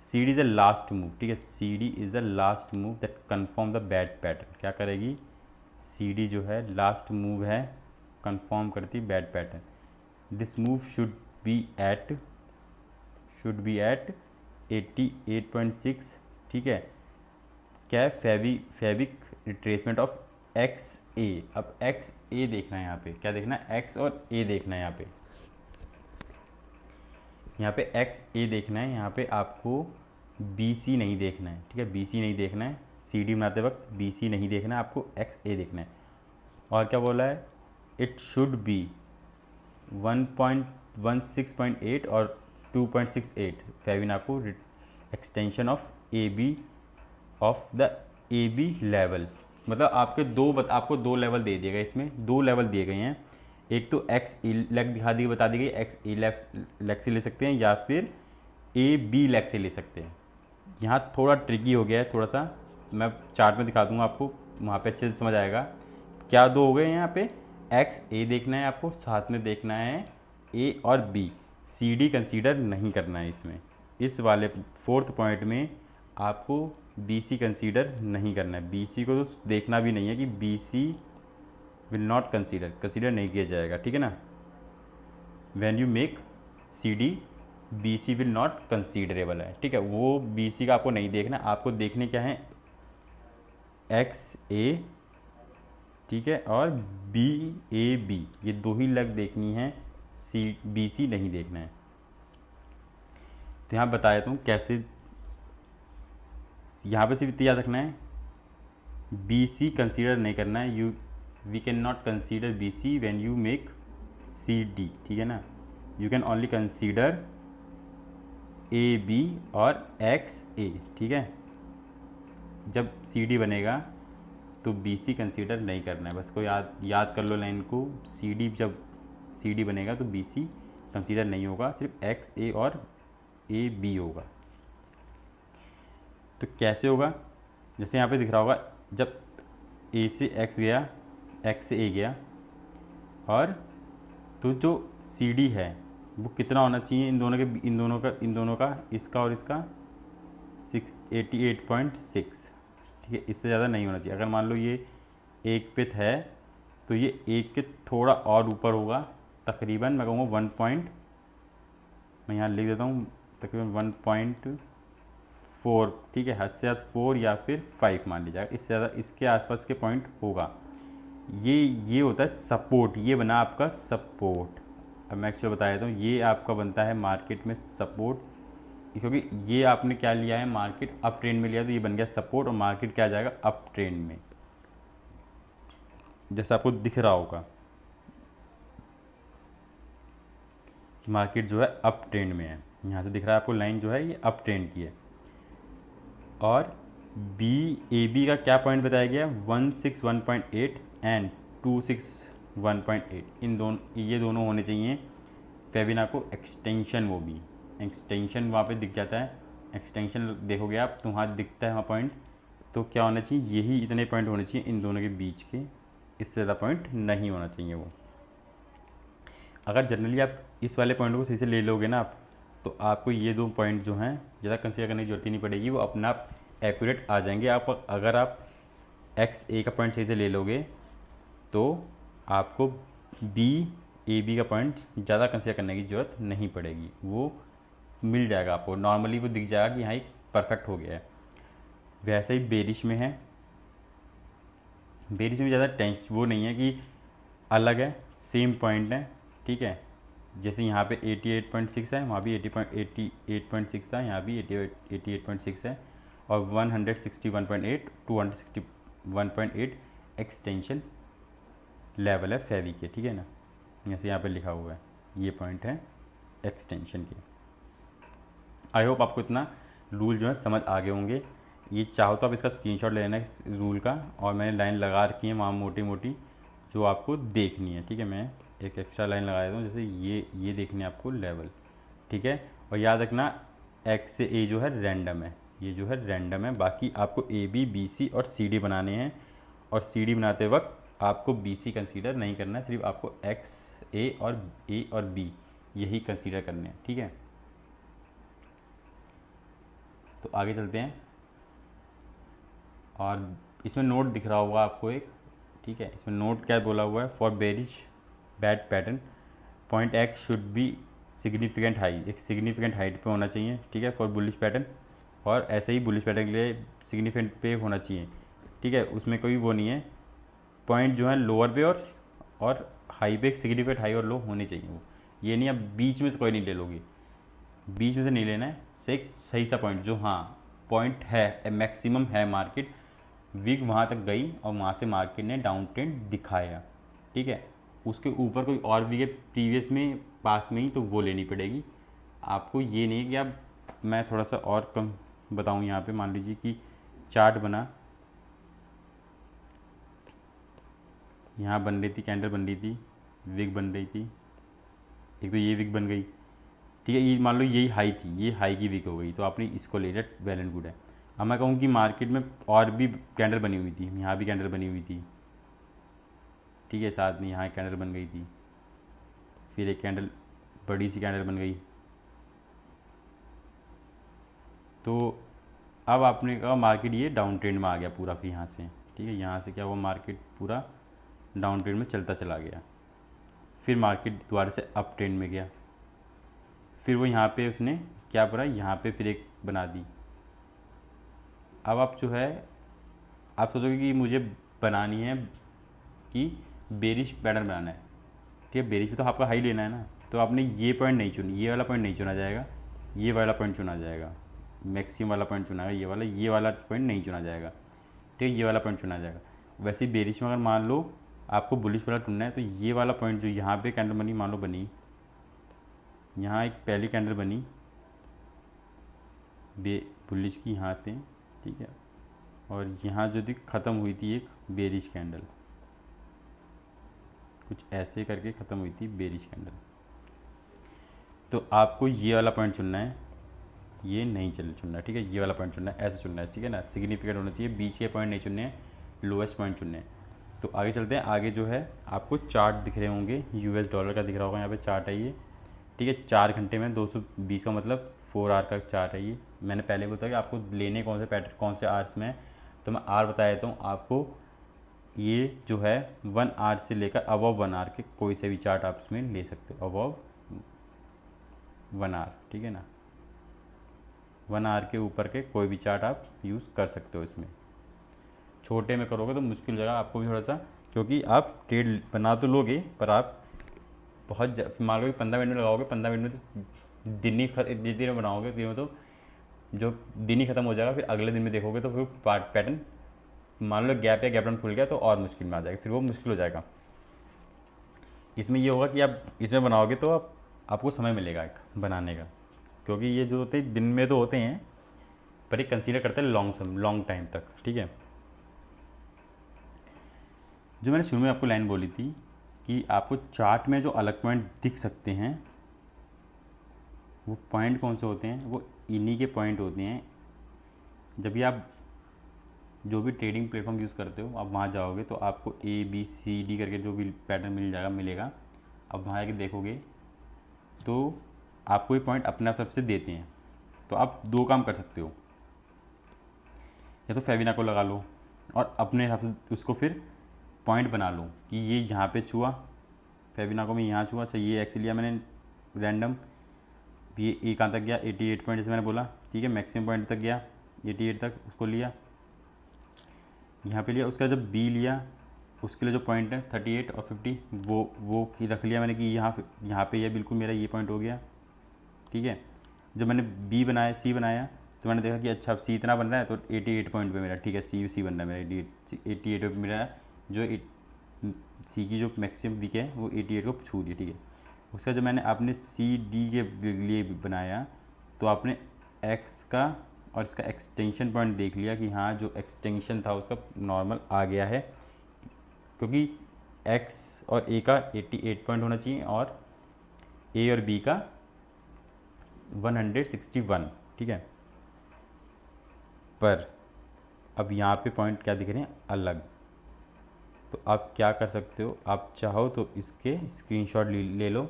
C D is the last move, ठीक है, C D is the last move that confirm the bat pattern. क्या करेगी, सी डी जो है लास्ट मूव है, कन्फर्म करती bat pattern. This move should be at 88.6, ठीक है। क्या है, fibonacci retracement of X A. अब एक्स ए देखना है यहाँ पे, क्या देखना है, एक्स और ए देखना है यहाँ पे एक्स ए देखना है। यहाँ पे आपको बी सी नहीं देखना है, ठीक है, बी सी नहीं देखना है, सी डी बनाते वक्त बी सी नहीं देखना है, आपको एक्स ए देखना है। और क्या बोला है, इट शुड बी 1.16.8 और 2.68 Fibonacci extension of A B of the A B level. मतलब आपको दो लेवल दे दिए गए, इसमें दो लेवल दिए गए हैं। एक तो एक्स ए लेग दिखा दी, बता दी गई एक्स ए लेग से ले सकते हैं या फिर ए बी लेग से ले सकते हैं। यहाँ थोड़ा ट्रिकी हो गया है थोड़ा सा, मैं चार्ट में दिखा दूंगा आपको, वहाँ पे अच्छे से समझ आएगा। क्या दो हो गए यहाँ पे, एक्स ए देखना है आपको, साथ में देखना है ए और बी, सी डी कंसीडर नहीं करना है इसमें। इस वाले 4th पॉइंट में आपको बी सी कंसीडर नहीं करना है, बी सी को तो देखना भी नहीं है कि B C will not consider नहीं किया जाएगा, ठीक है ना। When you make C D, B C will not considerable है, ठीक है, वो बी सी का आपको नहीं देखना, आपको देखने क्या है, एक्स ए, ठीक है, और बी ए बी, ये दो ही लग देखनी है, सी बी सी नहीं देखना है। तो यहाँ बताया तुम कैसे, यहाँ पे सिर्फ इतना याद रखना है, बी सी कंसीडर नहीं करना है, we can not consider B C when you make C D, ठीक है ना। You can only consider A B और एक्स ए, ठीक है। जब सी डी बनेगा तो बी सी कंसीडर नहीं करना है, बस को याद कर लो लाइन को, सी डी जब सी डी बनेगा तो बी सी कंसीडर नहीं होगा, सिर्फ एक्स ए और ए बी होगा। तो कैसे होगा, जैसे यहाँ पे दिख रहा होगा, जब ए से एक्स गया, एक्स से ए गया, और तो जो सी डी है वो कितना होना चाहिए, इन दोनों का इसका और इसका 88.6, ठीक है, इससे ज़्यादा नहीं होना चाहिए। अगर मान लो ये एक पे है तो ये एक के थोड़ा और ऊपर होगा, तकरीबन मैं कहूँगा मैं यहाँ लिख देता हूँ, तकरीबन 1.4, ठीक है, हद से ज़्यादा 4 या फिर 5 मान लीजिएगा, इससे ज़्यादा इसके आसपास के पॉइंट होगा। ये होता है सपोर्ट, ये बना आपका सपोर्ट। अब मैं एक्चुअली बता देता हूँ, ये आपका बनता है मार्केट में सपोर्ट, क्योंकि ये आपने क्या लिया है, मार्केट अप ट्रेंड में लिया तो ये बन गया सपोर्ट, और मार्केट क्या आ जाएगा, अप ट्रेंड में, जैसा आपको दिख रहा होगा मार्केट जो है अप ट्रेंड में है। यहाँ से दिख रहा है आपको लाइन जो है ये अप ट्रेंड की है। और बी ए बी का क्या पॉइंट बताया गया, 161.8 एंड 261.8, ये दोनों होने चाहिए फेबिनाको एक्सटेंशन, वो भी एक्सटेंशन वहाँ पे दिख जाता है, एक्सटेंशन देखोगे आप तो वहाँ दिखता है वहाँ पॉइंट, तो क्या होना चाहिए, यही इतने पॉइंट होने चाहिए इन दोनों के बीच के, इससे ज़्यादा पॉइंट नहीं होना चाहिए वो। अगर जनरली आप इस वाले पॉइंट को सही से ले लोगे ना आप, तो आपको ये दो पॉइंट जो हैं ज़्यादा कंसीडर करने की जरूरत ही नहीं पड़ेगी, वो अपना आप एक्यूरेट आ जाएंगे। अगर आप एक्स ए का पॉइंट सही से ले लोगे तो आपको बी ए बी का पॉइंट ज़्यादा कंसीडर करने की ज़रूरत नहीं पड़ेगी, वो मिल जाएगा आपको, नॉर्मली वो दिख जाएगा कि यहाँ एक परफेक्ट हो गया है। वैसे ही बेरिश में है, बेरिश में ज़्यादा टेंशन वो नहीं है कि अलग है, सेम पॉइंट है, ठीक है। जैसे यहाँ पे 88.6 है, वहाँ भी 88.6 था, यहाँ भी 88.6 है, और 161.8 261.8 एक्सटेंशन लेवल है फेवी के, ठीक है ना, जैसे यहाँ पे लिखा हुआ है, ये पॉइंट है एक्सटेंशन के। आई होप आपको इतना रूल जो है समझ आ गए होंगे। ये चाहो तो आप इसका स्क्रीनशॉट ले लेना इस रूल का, और मैंने लाइन लगा रखी है वहाँ मोटी मोटी जो आपको देखनी है, ठीक है। मैं एक एक्स्ट्रा लाइन लगा देता हूँ, जैसे ये देखनी है आपको लेवल, ठीक है। और याद रखना एक्स से ए जो है रैंडम है, ये जो है रैंडम है, बाकी आपको ए बी बी सी और सी डी बनाने हैं, और सी डी बनाते वक्त आपको बी सी कंसीडर नहीं करना है, सिर्फ आपको एक्स ए और बी यही कंसीडर करने हैं, ठीक है। तो आगे चलते हैं, और इसमें नोट दिख रहा होगा आपको एक, ठीक है। इसमें नोट क्या बोला हुआ है, for bearish bad pattern point x should be significant high, एक सिग्निफिकेंट हाइट पे होना चाहिए, ठीक है, फॉर बुलिश पैटर्न। और ऐसे ही बुलिश पैटर्न के लिए सिग्निफिकेंट पे होना चाहिए, ठीक है, उसमें कोई वो नहीं है। पॉइंट जो है लोअर पे और हाई पे एक सिग्निफिकेंट हाई और लो होने चाहिए। वो ये नहीं आप बीच में से कोई नहीं ले लोगे, बीच में से नहीं लेना है, से एक सही सा पॉइंट जो हाँ पॉइंट है, मैक्सिमम है मार्केट, विग वहाँ तक गई और वहाँ से मार्केट ने डाउन ट्रेंड दिखाया, ठीक है। उसके ऊपर कोई और विग है प्रीवियस में पास में ही, तो वो लेनी पड़ेगी आपको। ये नहीं है कि आप, मैं थोड़ा सा और कम बताऊँ यहाँ पे, मान लीजिए कि चार्ट बना, यहाँ बन रही थी, कैंडल बन रही थी, विग बन रही थी, एक तो ये विग बन गई, ठीक है, ये मान लो यही हाई थी, ये हाई की विग हो गई, तो आपने इसको ले लिया, वेल एंड गुड है। अब मैं कहूँ कि मार्केट में और भी कैंडल बनी हुई थी, यहाँ भी कैंडल बनी हुई थी, ठीक है, साथ में यहाँ एक कैंडल बन गई थी, फिर एक कैंडल बड़ी सी कैंडल बन गई, तो अब आपने कहा मार्केट ये डाउन ट्रेंड में आ गया पूरा, फिर यहाँ से, ठीक है, यहाँ से क्या हुआ, मार्केट पूरा डाउन ट्रेंड में चलता चला गया, फिर मार्केट दोबारा से अप ट्रेंड में गया, फिर वो यहाँ पे उसने क्या करा, यहाँ पे फिर एक बना दी। अब आप जो है, आप सोचोगे कि मुझे बनानी है कि बेरिश पैटर्न बनाना है, ठीक है, बेरिश में तो आपका हाई लेना है ना, तो आपने ये पॉइंट नहीं चुना, ये वाला पॉइंट नहीं चुना जाएगा, ये वाला पॉइंट चुना जाएगा, मैक्सिमम वाला पॉइंट चुना है, ये वाला पॉइंट नहीं चुना जाएगा, ठीक है, ये वाला पॉइंट चुना जाएगा। वैसे ही बेरिश में अगर मान लो आपको बुलिश वाला चुनना है, तो ये वाला पॉइंट जो यहाँ पे कैंडल बनी, मान लो बनी, यहाँ एक पहली कैंडल बनी बुलिश की यहाँ पे, ठीक है, और यहाँ जो थी ख़त्म हुई थी एक बेरिश कैंडल, कुछ ऐसे करके ख़त्म हुई थी बेरिश कैंडल, तो आपको ये वाला पॉइंट चुनना है, ये नहीं चुनना है, ठीक है, ये वाला पॉइंट चुनना है, ऐसे चुनना है, ठीक है ना, सिग्निफिकेंट होना चाहिए, बीच के पॉइंट नहीं चुनने हैं, लोएस्ट पॉइंट चुनने हैं। तो आगे चलते हैं, आगे जो है आपको चार्ट दिख रहे होंगे, यूएस डॉलर का दिख रहा होगा, यहाँ पे चार्ट है ये, ठीक है, 4 घंटे में 220 का मतलब 4 आवर का चार्ट है ये। मैंने पहले बताया कि आपको लेने कौन से पैटर्न कौन से आवर्स में है, तो मैं आर बता देता हूँ आपको। ये जो है 1 आवर से लेकर अबव 1 आवर के कोई से भी चार्ट आप इसमें ले सकते हो, अबव 1 आवर, ठीक है ना, 1 आवर के ऊपर के कोई भी चार्ट आप यूज़ कर सकते हो इसमें। छोटे में करोगे तो मुश्किल जगह आपको भी थोड़ा सा, क्योंकि आप ट्रेड बना तो लोगे पर आप बहुत मान लो कि 15 मिनट में लगाओगे, 15 मिनट में तो दिन ही दिन में बनाओगे, दिन में तो जो दिन ही ख़त्म हो जाएगा, फिर अगले दिन में देखोगे तो फिर पैटर्न मान लो गैप या गैप डाउन खुल गया तो और मुश्किल में आ जाएगा, फिर वो मुश्किल हो जाएगा। इसमें ये होगा कि आप इसमें बनाओगे तो आपको समय मिलेगा एक बनाने का, क्योंकि ये जो होते हैं दिन में तो होते हैं, पर ये कंसीडर करते हैं लॉन्ग टाइम तक, ठीक है। जो मैंने शुरू में आपको लाइन बोली थी कि आपको चार्ट में जो अलग पॉइंट दिख सकते हैं, वो पॉइंट कौन से होते हैं, वो इन्हीं के पॉइंट होते हैं। जब भी आप जो भी ट्रेडिंग प्लेटफॉर्म यूज़ करते हो, आप वहाँ जाओगे तो आपको ABCD करके जो भी पैटर्न मिलेगा। अब वहाँ आके देखोगे तो आपको ये पॉइंट अपने आप से देते हैं, तो आप 2 काम कर सकते हो, या तो फेविना को लगा लो और अपने हिसाब से उसको फिर पॉइंट बना लो कि ये यहाँ पे छुआ, फेविना को मैं यहाँ छुआ, अच्छा ये एक्स लिया मैंने रैंडम, ये ए कहाँ तक गया, 88 पॉइंट जैसे मैंने बोला, ठीक है, मैक्सिमम पॉइंट तक गया 88 तक, उसको लिया, यहाँ पे लिया, उसका जब बी लिया उसके लिए जो पॉइंट है 38 और 50 वो रख लिया मैंने कि यहाँ पे ये बिल्कुल मेरा ये पॉइंट हो गया, ठीक है। जब मैंने बी बनाया, सी बनाया, तो मैंने देखा कि अच्छा अब सी इतना बन रहा है तो 88 पॉइंट पे मेरा, ठीक है, सी बन रहा है मेरा 88 पे मेरा, जो सी की जो मैक्सिमम वीक है वो 88 को छू दिया, ठीक है। उसका जब मैंने आपने CD के लिए बनाया तो आपने एक्स का और इसका एक्सटेंशन पॉइंट देख लिया कि हाँ जो एक्सटेंशन था उसका नॉर्मल आ गया है, क्योंकि एक्स और ए का 88 पॉइंट होना चाहिए और ए और बी का 161, ठीक है। पर अब यहाँ पे पॉइंट क्या दिख रहे हैं, अलग, तो आप क्या कर सकते हो, आप चाहो तो इसके स्क्रीनशॉट ले लो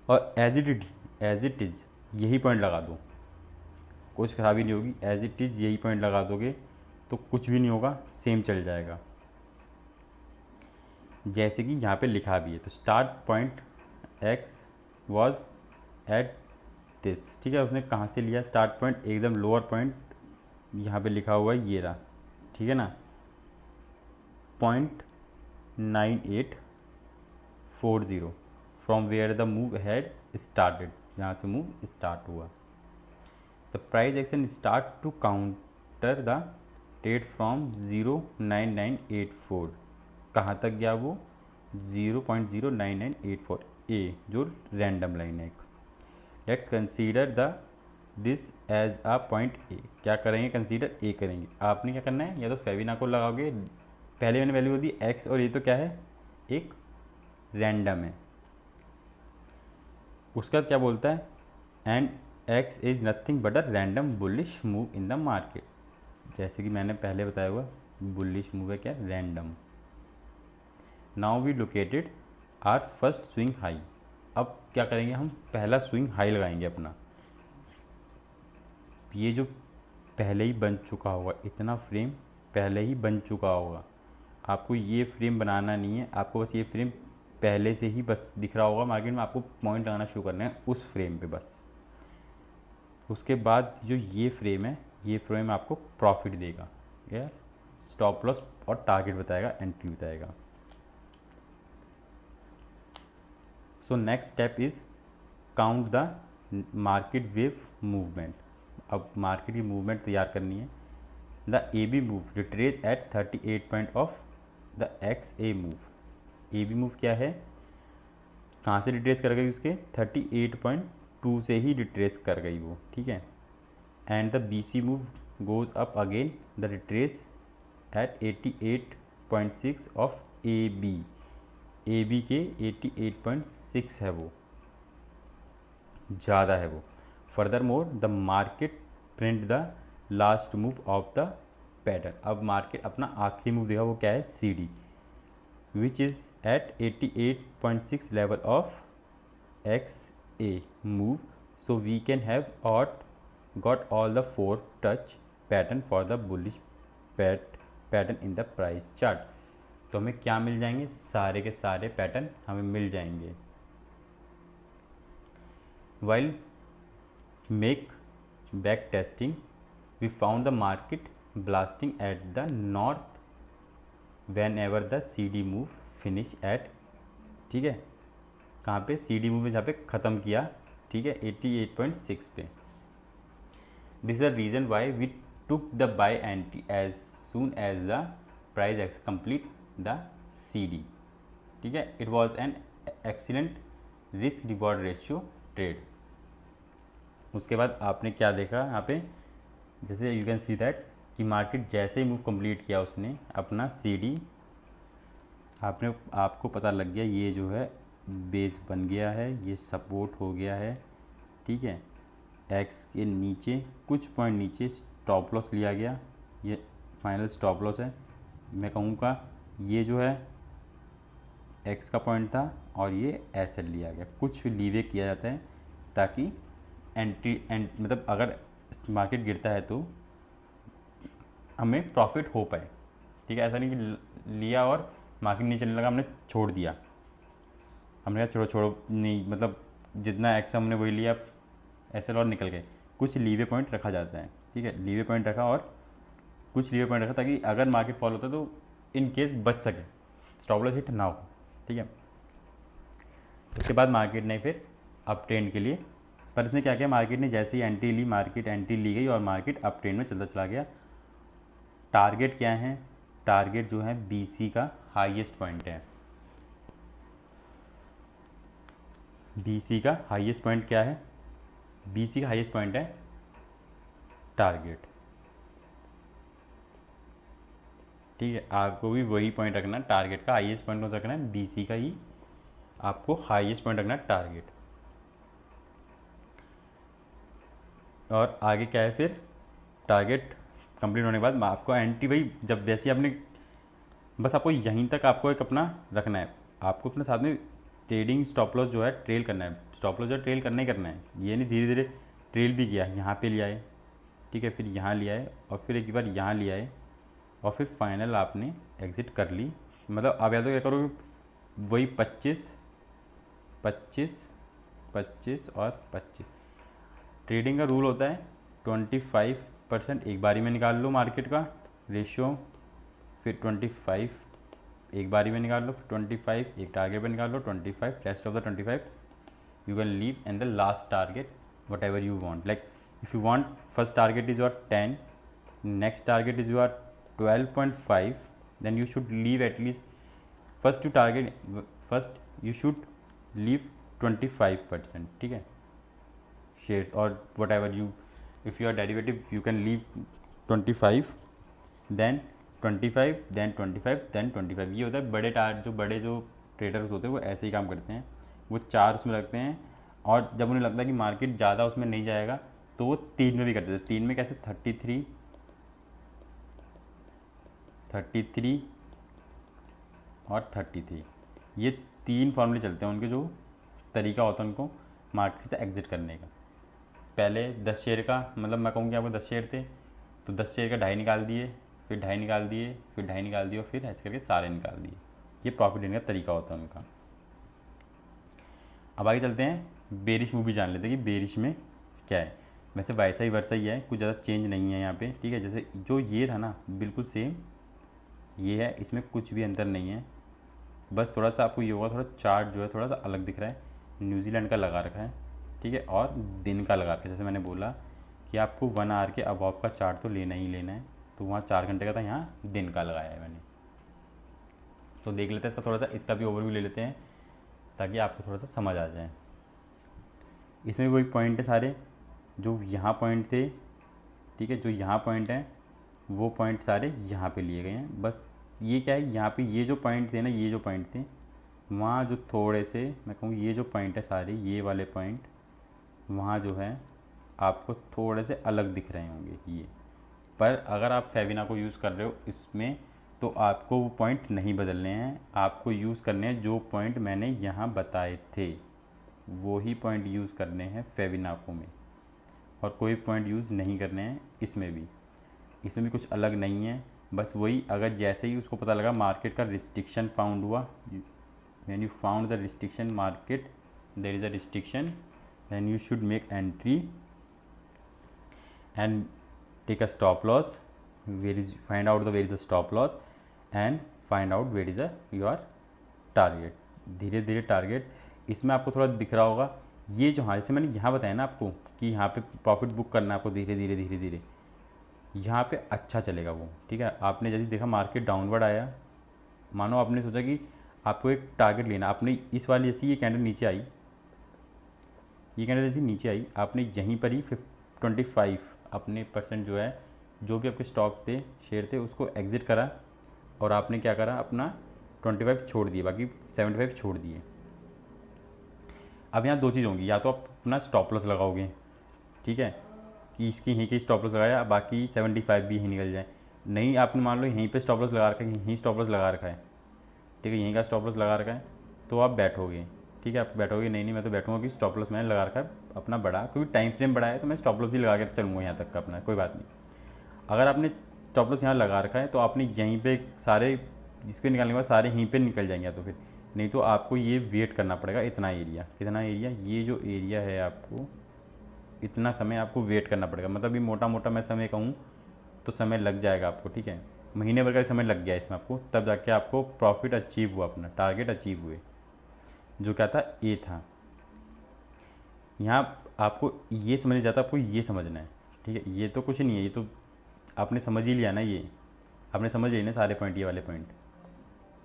और एज इट इज यही पॉइंट लगा दो, कुछ खराबी नहीं होगी, एज इट इज़ यही पॉइंट लगा दोगे तो कुछ भी नहीं होगा, सेम चल जाएगा। जैसे कि यहाँ पे लिखा भी है, तो start point x was at this, ठीक है। उसने कहाँ से लिया स्टार्ट पॉइंट, एकदम लोअर पॉइंट यहाँ पे लिखा हुआ है, ये रहा, ठीक है ना, 0.9840 from where the move had started, यहाँ से मूव स्टार्ट हुआ। The price action start to counter the trade from 0.9984, कहाँ तक गया वो 0.09984 ए, जो रैंडम लाइन है। Let's consider the this as a point A, क्या करेंगे, कंसीडर ए करेंगे। आपने क्या करना है, या तो फेविना को लगाओगे, पहले मैंने वैल्यू दी एक्स, और ये तो क्या है, एक रैंडम है। उसका क्या बोलता है, and x is nothing but a random bullish move in the market, जैसे कि मैंने पहले बताया हुआ, बुलिश मूव है क्या, random. Now we located are first swing high, अब क्या करेंगे हम, पहला स्विंग हाई लगाएंगे अपना। ये जो पहले ही बन चुका होगा, इतना फ्रेम पहले ही बन चुका होगा, आपको ये फ्रेम बनाना नहीं है, आपको बस ये फ्रेम पहले से ही बस दिख रहा होगा मार्केट में, आपको पॉइंट लगाना शुरू करना है उस फ्रेम पे बस। उसके बाद जो ये फ्रेम है, ये फ्रेम आपको प्रॉफिट देगा, या स्टॉप लॉस और टारगेट बताएगा, एंट्री बताएगा। So next step is count the market wave movement. अब मार्केट की मूवमेंट तैयार करनी है। The A B move retrace at 38 point of the X A move. A B move क्या है, कहाँ से रिट्रेस कर गई, उसके 38.2 से ही रिट्रेस कर गई वो, ठीक है। And the B C move goes up again the retrace at 88.6 of A B. A B के 88.6 है, वो ज़्यादा है वो। Furthermore the market print the last move of the pattern. अब मार्केट अपना आखिरी मूव देगा, वो क्या है, C D, which is at 88.6 level of X A move. So we can have got all the 4 touch pattern for the bullish pattern in the price chart. तो हमें क्या मिल जाएंगे, सारे के सारे पैटर्न हमें मिल जाएंगे। While make back testing we found the market blasting at the north whenever the C D move finish at, ठीक है, कहाँ पे, सी डी मूव में जहाँ पे ख़त्म किया, ठीक है, 88.6 पे। This is the reason why we took the buy entry as soon as the price X complete the C D, ठीक है। It was an excellent risk reward ratio trade. उसके बाद आपने क्या देखा यहाँ पे, जैसे यू कैन सी दैट कि मार्केट जैसे ही मूव कंप्लीट किया उसने अपना सी डी, आपको पता लग गया ये जो है बेस बन गया है, ये सपोर्ट हो गया है, ठीक है। एक्स के नीचे कुछ पॉइंट नीचे स्टॉप लॉस लिया गया, ये फाइनल स्टॉप लॉस है। मैं कहूँगा ये जो है एक्स का पॉइंट था और ये ऐसे लिया गया, कुछ लीवे किया जाता है ताकि मतलब अगर मार्केट गिरता है तो हमें प्रॉफिट हो पाए, ठीक है। ऐसा नहीं कि लिया और मार्केट नहीं चलने लगा हमने छोड़ दिया, हमने कहा छोड़ो नहीं, मतलब जितना एक्स हमने वही लिया, ऐसे और निकल गए। कुछ लीवे पॉइंट रखा जाता है, ठीक है, लीवे पॉइंट रखा और कुछ लीवे पॉइंट रखा ताकि अगर मार्केट फॉल होता है तो इन केस बच सके, स्टॉप लॉस हिट ना हो, ठीक है। उसके बाद मार्केट ने फिर अप ट्रेंड के लिए, पर इसने क्या किया, मार्केट ने जैसे ही एंट्री ली, मार्केट एंट्री ली गई और मार्केट अप ट्रेंड में चलता चला गया। टारगेट क्या है, टारगेट जो है बीसी का हाईएस्ट पॉइंट है। बीसी का हाईएस्ट पॉइंट क्या है, बीसी का हाईएस्ट पॉइंट है टारगेट, ठीक है। आपको भी वही पॉइंट रखना है, टारगेट का हाईएस्ट पॉइंट कौन सा रखना है, बीसी का ही आपको हाईएस्ट पॉइंट रखना है टारगेट। और आगे क्या है फिर, टारगेट कंप्लीट होने के बाद आपको एंट्री, भाई जब वैसे आपने बस आपको यहीं तक आपको एक अपना रखना है, आपको अपने साथ में ट्रेडिंग स्टॉप लॉस जो है ट्रेल करना है, स्टॉप लॉस जो ट्रेल करना ही करना है। ये नहीं धीरे धीरे ट्रेल भी किया, यहाँ पे लिया है, ठीक है, फिर यहाँ लिया है और फिर एक बार यहाँ लिया है और फिर फाइनल आपने एग्ज़िट कर ली। मतलब आप या तो क्या करोगे, वही 25 25 25 और 25। ट्रेडिंग का रूल होता है 25% एक बारी में निकाल लो मार्केट का रेशियो, फिर 25 एक बारी में निकाल लो, फिर 25 एक टारगेट पे निकाल लो, 25 rest of the 25 you can leave and the last target whatever you want. Like if you want first target is your 10, next target is your 12.5, then you should leave at least first you should leave 25%, ठीक है, shares or whatever you, if you are derivative you can leave 25 then 25 then 25 then 25। ये होता है बड़े जो ट्रेडर्स होते हैं वो ऐसे ही काम करते हैं, वो 4 उसमें रखते हैं और जब उन्हें लगता है कि मार्केट ज़्यादा उसमें नहीं जाएगा तो वो 3 में भी करते थे। 3 में कैसे, 33 और 33, ये 3 फॉर्मूले चलते हैं उनके, जो तरीका होता है उनको मार्केट से एग्जिट करने का। पहले 10 शेयर का, मतलब मैं कहूँ कि आपको 10 शेयर थे तो 10 शेयर का 2.5 निकाल दिए, फिर 2.5 निकाल दिए, फिर 2.5 निकाल दिए और फिर ऐसे करके सारे निकाल दिए। ये प्रॉफिट लेने का तरीका होता है उनका। अब आगे चलते हैं, बेरिश मूवी जान लेते हैं कि बेरिश में क्या है। वैसे वैसा ही वर्सा ही है, कुछ ज़्यादा चेंज नहीं है यहाँ पे, ठीक है। जैसे जो ये था ना बिल्कुल सेम ये है, इसमें कुछ भी अंतर नहीं है, बस थोड़ा सा आपको ये होगा, थोड़ा चार्ट जो है थोड़ा सा अलग दिख रहा है, न्यूजीलैंड का लगा रखा है, ठीक है, और दिन का लगा रखा है। जैसे मैंने बोला कि आपको 1 आवर के अबव का चार्ट तो लेना ही लेना है, तो वहाँ 4 घंटे का था, यहाँ दिन का लगाया है मैंने। तो देख लेते हैं इसका थोड़ा सा, इसका भी ओवरव्यू ले लेते हैं ताकि आपको थोड़ा सा समझ आ जाए। इसमें वही पॉइंट है सारे जो यहाँ पॉइंट थे, ठीक है, जो यहाँ पॉइंट हैं वो पॉइंट सारे यहाँ पे लिए गए हैं। बस ये क्या है, यहाँ पे ये जो पॉइंट थे ना, ये जो पॉइंट थे वहाँ जो थोड़े से मैं कहूँ ये जो पॉइंट है सारे, ये वाले पॉइंट वहाँ जो है आपको थोड़े से अलग दिख रहे होंगे ये, पर अगर आप फेविना को यूज़ कर रहे हो इसमें तो आपको वो पॉइंट नहीं बदलने हैं, आपको यूज़ करने हैं जो पॉइंट मैंने यहाँ बताए थे, वो ही पॉइंट यूज़ करने हैं फेविनाको में, और कोई पॉइंट यूज़ नहीं करने हैं इसमें भी कुछ अलग नहीं है। बस वही, अगर जैसे ही उसको पता लगा मार्केट का रिस्ट्रिक्शन फाउंड हुआ, when you found the restriction market there is a restriction, then you should make entry and take a stop loss, find out where is the stop loss and find out where is your target। धीरे धीरे टारगेट इसमें आपको थोड़ा दिख रहा होगा, ये जो हाँ जैसे मैंने यहाँ बताया ना आपको कि यहाँ पे प्रॉफिट बुक करना है आपको धीरे धीरे यहाँ पे अच्छा चलेगा वो, ठीक है। आपने जैसे देखा मार्केट डाउनवर्ड आया, मानो आपने सोचा कि आपको एक टारगेट लेना, आपने इस वाली जैसी ये कैंडल नीचे आई, ये कैंडल जैसी नीचे आई, आपने यहीं पर ही 25 अपने परसेंट जो है, जो भी आपके स्टॉक थे शेयर थे उसको एग्ज़िट करा, और आपने क्या करा, अपना 25 छोड़ दिए, बाकी 75 छोड़ दिए। अब यहाँ 2 चीज़ होंगी, या तो आप अपना स्टॉप लॉस लगाओगे, ठीक है, कि इसकी यहीं की स्टॉप लॉस लगाया, बाकी 75 भी यहीं निकल जाए। नहीं, आपने मान लो यहीं पे स्टॉप लॉस लगा रखा है, यहीं स्टॉप लॉस लगा रखा है, ठीक है, यहीं का स्टॉप लॉस लगा रखा है, तो आप बैठोगे, ठीक है, आप बैठोगे, नहीं मैं तो बैठूंगा कि स्टॉप लॉस मैंने लगा रखा है अपना बड़ा, क्योंकि टाइम फ्रेम बड़ा है तो मैं स्टॉप लॉस भी लगा के चलूँगा यहाँ तक का अपना, कोई बात नहीं। अगर आपने स्टॉप लॉस यहाँ लगा रखा है तो आपने यहीं पे सारे, जिसके निकालने के बाद सारे यहीं पे निकल जाएंगे, तो फिर नहीं तो आपको ये वेट करना पड़ेगा इतना एरिया, कितना एरिया, ये जो एरिया है आपको इतना समय आपको वेट करना पड़ेगा। मतलब ये मोटा मोटा मैं समय कहूँ तो समय लग जाएगा आपको, ठीक है, महीने भर का समय लग गया इसमें आपको, तब जाके आपको प्रॉफिट अचीव हुआ, अपना टारगेट अचीव हुए, जो क्या था ए था। यहाँ आपको ये समझ जाता, आपको ये समझना है, ठीक है, ये तो कुछ नहीं है, ये तो आपने समझ ही लिया ना, ये आपने समझ लिया ना सारे पॉइंट, ये वाले पॉइंट,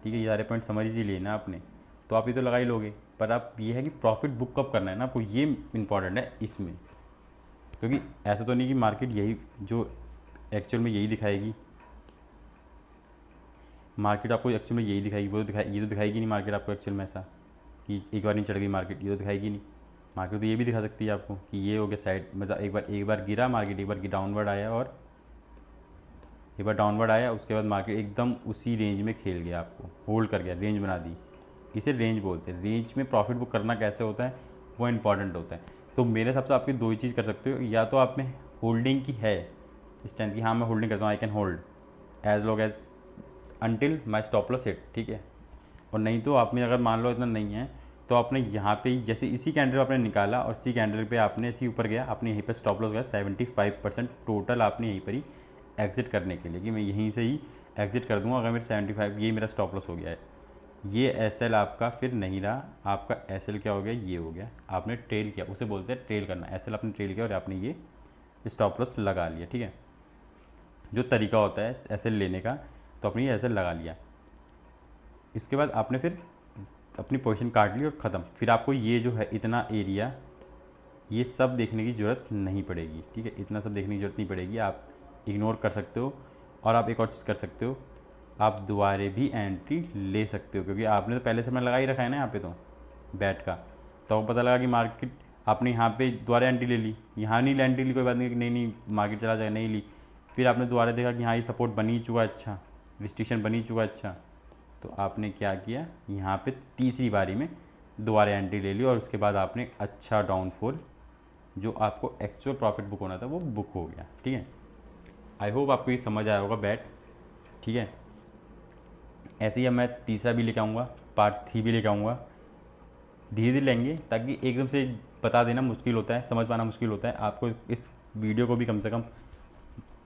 ठीक है, ये सारे पॉइंट समझ ही लिए ना आपने, तो आप ये तो लगा ही लोगे। पर आप ये है कि प्रॉफिट बुक कब करना है ना आपको, ये इंपॉर्टेंट है इसमें, क्योंकि ऐसा तो नहीं कि मार्केट यही जो एक्चुअल में यही दिखाएगी, मार्केट आपको एक्चुअल में यही दिखाएगी, वो तो ये तो दिखाएगी नहीं मार्केट आपको एक्चुअल में ऐसा कि एक बार नहीं चढ़ गई मार्केट, ये तो दिखाएगी नहीं। मार्केट तो ये भी दिखा सकती है आपको कि ये हो गया साइड, मतलब एक बार गिरा मार्केट, एक बार डाउनवर्ड आया, और एक बार डाउनवर्ड आया, उसके बाद मार्केट एकदम उसी रेंज में खेल गया, आपको होल्ड कर गया, रेंज बना दी, इसे रेंज बोलते हैं। रेंज में प्रॉफिट बुक करना कैसे होता है वो इंपॉर्टेंट होता है। तो मेरे हिसाब से आपकी 2 ही चीज़ कर सकते हो, या तो आप में होल्डिंग की है स्ट्रेंथ की, हाँ मैं होल्डिंग करता हूँ, I can hold as long as until my stop loss hit, ठीक है। और नहीं तो आप में अगर मान लो इतना नहीं है तो आपने यहाँ पे ही जैसे इसी कैंडल आपने निकाला और इसी कैंडल पे आपने इसी ऊपर गया, आपने यहीं पे स्टॉप लॉस गया 75% टोटल आपने यहीं पर ही एग्जिट करने के लिए कि मैं यहीं से ही एग्जिट कर दूँगा अगर मेरे 75 ये मेरा स्टॉप लॉस हो गया है। ये एस एल आपका फिर नहीं रहा, आपका एस एल क्या हो गया, ये हो गया, आपने ट्रेल किया, उसे बोलते हैं ट्रेल करना। एस एल आपने ट्रेल किया और आपने ये स्टॉप लॉस लगा लिया, ठीक है। जो तरीका होता है एस एल लेने का, तो आपने ये एस एल लगा लिया। इसके बाद आपने फिर अपनी पोजीशन काट ली और ख़त्म। फिर आपको ये जो है इतना एरिया ये सब देखने की ज़रूरत नहीं पड़ेगी, ठीक है। इतना सब देखने की ज़रूरत नहीं पड़ेगी, आप इग्नोर कर सकते हो। और आप एक और चीज़ कर सकते हो, आप दोबारे भी एंट्री ले सकते हो, क्योंकि आपने तो पहले से मैं लगा ही रखा है ना यहाँ पे तो बैट का। तो आपको पता लगा कि मार्केट आपने यहाँ पे दोबारा एंट्री ले ली, यहाँ नहीं एंट्री ली कोई बात नहीं, नहीं मार्केट चला जाएगा, नहीं ली। फिर आपने दोबारा देखा कि हाँ ये सपोर्ट बन ही चुका, अच्छा रिस्ट्रिक्शन बन ही चुका, अच्छा। तो आपने क्या किया, यहाँ पे तीसरी बारी में दोबारा एंट्री ले ली और उसके बाद आपने अच्छा डाउनफॉल जो आपको एक्चुअल प्रॉफिट बुक होना था वो बुक हो गया, ठीक है। आई होप आपको ये समझ आया होगा बैट, ठीक है। ऐसे ही अब मैं तीसरा भी लेके आऊँगा, पार्ट 3 भी लेके आऊँगा। धीरे धीरे लेंगे ताकि एकदम से बता देना मुश्किल होता है, समझ पाना मुश्किल होता है। आपको इस वीडियो को भी कम से कम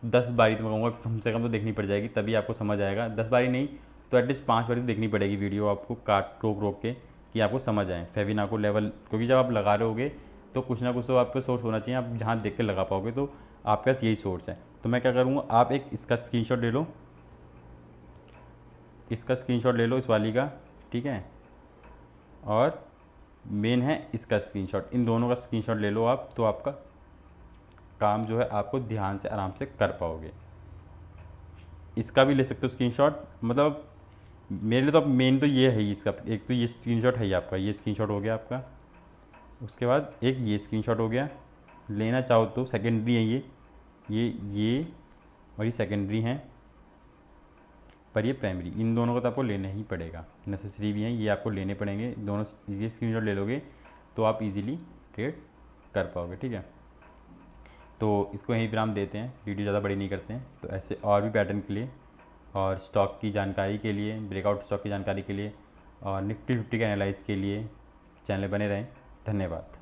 10 बारी तो मैं कहूँगा कम से कम तो देखनी पड़ जाएगी, तभी आपको समझ आएगा। 10 बारी नहीं तो एटलीस्ट 5 बारी तो देखनी पड़ेगी वीडियो आपको, काट रोक रोक के, कि आपको समझ आए फेविना को लेवल। क्योंकि जब आप लगा रहे होगे तो कुछ ना कुछ तो आपका सोर्स होना चाहिए, आप जहाँ देख के लगा पाओगे, तो आपके पास यही सोर्स है। तो मैं क्या करूँगा, आप एक इसका स्क्रीनशॉट ले लो, इसका स्क्रीनशॉट ले लो इस वाली का, ठीक है। और मेन है इसका स्क्रीनशॉट, इन दोनों का स्क्रीनशॉट ले लो आप, तो आपका काम जो है आपको ध्यान से आराम से कर पाओगे। इसका भी ले सकते हो स्क्रीनशॉट, मतलब मेरे लिए तो अब मेन तो ये है ही इसका, एक तो ये स्क्रीनशॉट है ही आपका, ये स्क्रीनशॉट हो गया आपका। उसके बाद एक ये स्क्रीनशॉट हो गया, लेना चाहो तो सेकेंडरी है ये और ये सेकेंडरी हैं, पर ये प्राइमरी, इन दोनों को तो आपको लेना ही पड़ेगा, नेसेसरी भी हैं, ये आपको लेने पड़ेंगे दोनों। ये स्क्रीनशॉट ले लोगे तो आप इजीली ट्रेड कर पाओगे, ठीक है। तो इसको यहीं विराम देते हैं, वीडियो ज़्यादा बड़ी नहीं करते हैं। तो ऐसे और भी पैटर्न के लिए और स्टॉक की जानकारी के लिए, ब्रेकआउट स्टॉक की जानकारी के लिए और निफ्टी 50 के एनालाइज के लिए चैनल बने रहें। धन्यवाद।